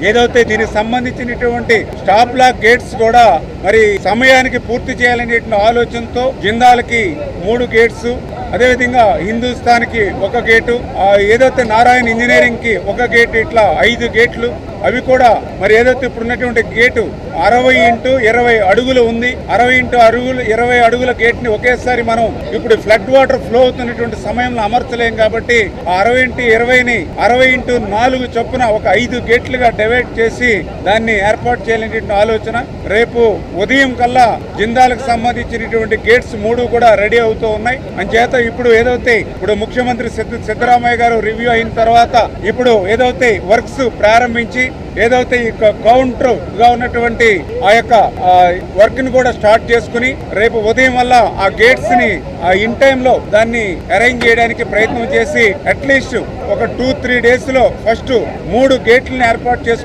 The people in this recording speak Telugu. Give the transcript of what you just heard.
ఏదైతే దీనికి సంబంధించినటువంటి స్టాప్ లాక్ గేట్స్ కూడా మరి సమయానికి పూర్తి చేయాలనే ఆలోచనతో జిందాల్కి 3 గేట్స్, అదేవిధంగా హిందుస్థాన్ కి 1 గేటు, ఏదైతే నారాయణ ఇంజనీరింగ్ కి 1 గేటు, ఇట్లా 5 గేట్లు. అవి కూడా మరి ఏదైతే ఇప్పుడు ఉన్నటువంటి గేటు 60x20 అడుగులు ఉంది. 60x20 అడుగుల గేట్ ని ఒకేసారి మనం ఇప్పుడు ఫ్లడ్ వాటర్ ఫ్లో అవుతున్నటువంటి సమయంలో అమర్చలేం కాబట్టి 60x20ని 60x4 చొప్పున ఒక 5 గేట్లుగా డివైడ్ చేసి దాన్ని ఏర్పాటు చేయాలనేటువంటి ఆలోచన. రేపు ఉదయం కల్లా జిందాల్కి సంబంధించినటువంటి గేట్స్ 3 కూడా రెడీ అవుతూ ఉన్నాయి. అంచేత ఇప్పుడు ఏదైతే ముఖ్యమంత్రి సిద్ధరామయ్య గారు రివ్యూ అయిన తర్వాత ఇప్పుడు ఏదైతే వర్క్స్ ప్రారంభించి ఏదైతే ఈ కౌంటర్ గా ఉన్నటువంటి ఆ యొక్క వర్క్ ని కూడా స్టార్ట్ చేసుకుని రేపు ఉదయం వల్ల ఆ గేట్స్ ని ఇన్ టైమ్ లో దాన్ని అరేంజ్ చేయడానికి ప్రయత్నం చేసి అట్లీస్ట్ ఒక 2-3 డేస్ లో ఫస్ట్ 3 గేట్లను ఏర్పాటు చేసుకుని